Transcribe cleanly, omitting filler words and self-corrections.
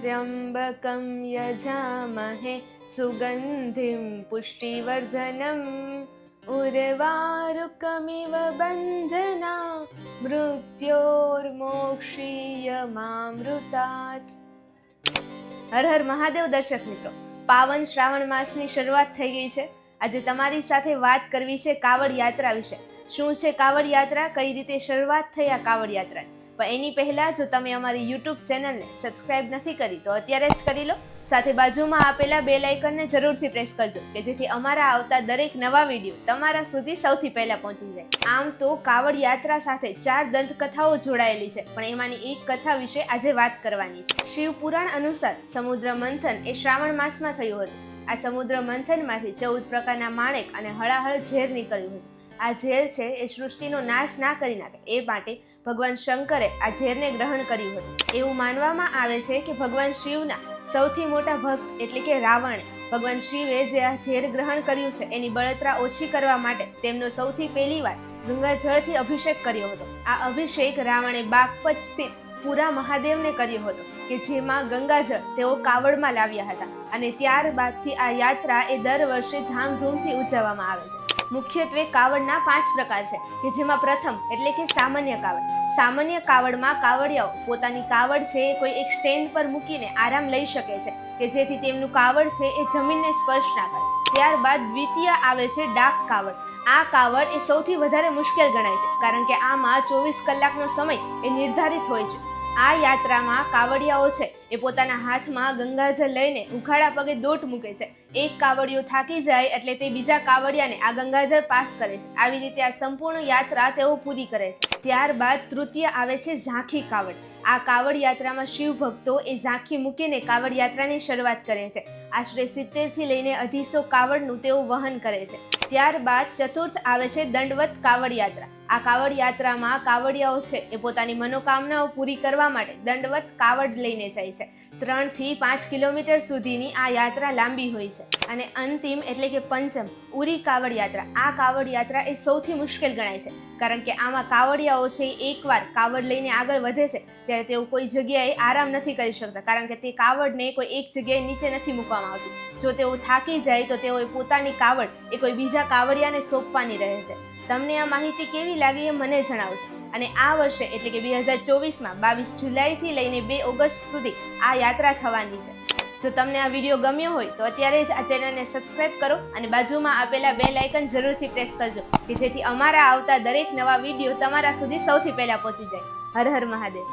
त्र्यम्बकं यजामहे सुगन्धिं पुष्टिवर्धनम् उर्वारुकमिव बन्धना मृत्योर्मोक्षीयमामृतात्। हर हर महादेव। दर्शक मित्रों, पावन श्रावण मासની શરૂઆત થઈ ગઈ છે। આજે તમારી સાથે વાત કરવી છે કાવડ યાત્રા વિશે। શું છે કાવડ યાત્રા, કઈ રીતે શરૂઆત થઈ આ કાવડ યાત્રાની। પણ એની પહેલા જો તમે અમારી YouTube ચેનલને સબસ્ક્રાઇબ નથી કરી તો અત્યારે જ કરી લો। સાથે બાજુમાં આપેલા બેલ આઇકનને જરૂરથી પ્રેસ કરજો કે જેથી અમારા આવતા દરેક નવા વિડીયો તમારા સુધી સૌથી પહેલા પહોંચી જાય। આમ તો કાવડ યાત્રા સાથે 4 દંતકથાઓ જોડાયેલી છે, પણ એમાંની એક કથા વિશે આજે વાત કરવાની છે। શિવ પુરાણ અનુસાર સમુદ્ર મંથન એ શ્રાવણ માસમાં થયું હતું। આ સમુદ્ર મંથનમાંથી 14 પ્રકારના માણેક અને હળાહળ ઝેર નીકળ્યું હતું। આ ઝેર છે એ સૃષ્ટિનો નાશ ના કરી નાખે એ માટે ભગવાન શંકરે આ ઝેરને ગ્રહણ કર્યું હતું। એવું માનવામાં આવે છે કે ભગવાન શિવના સૌથી મોટા ભક્ત એટલે કે રાવણે ભગવાન શિવે જે આ ઝેર ગ્રહણ કર્યું છે એની બળતરા ઓછી કરવા માટે તેમનો સૌથી પહેલી વાર ગંગાજળથી અભિષેક કર્યો હતો। આ અભિષેક રાવણે બાગપત સ્થિત પુરા મહાદેવને કર્યો હતો કે જેમાં ગંગાજળ તેઓ કાવડમાં લાવ્યા હતા અને ત્યારબાદથી આ યાત્રા એ દર વર્ષે ધામધૂમથી ઉજવવામાં આવે છે। મુખ્યત્વે કાવડના 5 પ્રકાર છે કે જેમાં પ્રથમ એટલે કે સામાન્ય કાવડ। સામાન્ય કાવડમાં કાવડિયાઓ પોતાની કાવડ છે કોઈ એક સ્ટેન્ડ પર મૂકીને આરામ લઈ શકે છે કે જેથી તેમનું કાવડ છે એ જમીનને સ્પર્શ ના કરે। ત્યારબાદ દ્વિતીય આવે છે ડાક કાવડ। આ કાવડ એ સૌથી વધારે મુશ્કેલ ગણાય છે કારણ કે આમાં 24 કલાકનો સમય એ નિર્ધારિત હોય છે। આ યાત્રામાં કાવડિયાઓ છે એ પોતાના હાથમાં ગંગાજળ લઈને ઉઘાડા પગે દોટ મૂકે છે। એક કાવડિયો થાકી જાય એટલે તે બીજા કાવડિયાને આ ગંગાજળ પાસ કરે છે। આવી રીતે આ સંપૂર્ણ યાત્રા તેઓ પૂરી કરે છે। ત્યારબાદ તૃતીય આવે છે ઝાંખી કાવડ। આ કાવડ યાત્રામાં શિવ ભક્તો એ ઝાંખી મૂકીને કાવડ યાત્રાની શરૂઆત કરે છે। આશરે 70 થી લઈને 250 કાવડનું તેઓ વહન કરે છે। ત્યારબાદ ચતુર્થ આવે છે દંડવત કાવડ યાત્રા। આ કાવડ યાત્રામાં કાવડિયાઓ છે એ પોતાની મનોકામનાઓ પૂરી કરવા માટે દંડવત કાવડ લઈને જાય છે। 3 થી 5 કિલોમીટર સુધીની આ યાત્રા લાંબી હોય છે। અને અંતિમ એટલે કે પંચમ ઉરી કાવડ યાત્રા। આ કાવડ યાત્રા એ સૌથી મુશ્કેલ ગણાય છે કારણ કે આમાં કાવડિયાઓ છે એકવાર કાવડ લઈને આગળ વધે છે ત્યારે તેઓ કોઈ જગ્યાએ આરામ નથી કરી શકતા કારણ કે તે કાવડને કોઈ એક જગ્યાએ નીચે નથી મૂકવામાં આવતી। જો તેઓ થાકી જાય તો તેઓએ પોતાની કાવડ એ કોઈ બીજા કાવડિયાને સોંપવાની રહે છે। તમને આ માહિતી કેવી લાગી એ મને જણાવજો। અને આ વર્ષે એટલે કે 2024માં 22 જુલાઈથી લઈને 2 ઓગસ્ટ સુધી આ યાત્રા થવાની છે। જો તમને આ વિડીયો ગમ્યો હોય તો અત્યારે જ આ ચેનલને સબસ્ક્રાઇબ કરો અને બાજુમાં આપેલા બેલ આઇકન જરૂરથી પ્રેસ કરજો કે જેથી અમારા આવતા દરેક નવા વિડીયો તમારા સુધી સૌથી પહેલા પહોંચી જાય। હર હર મહાદેવ।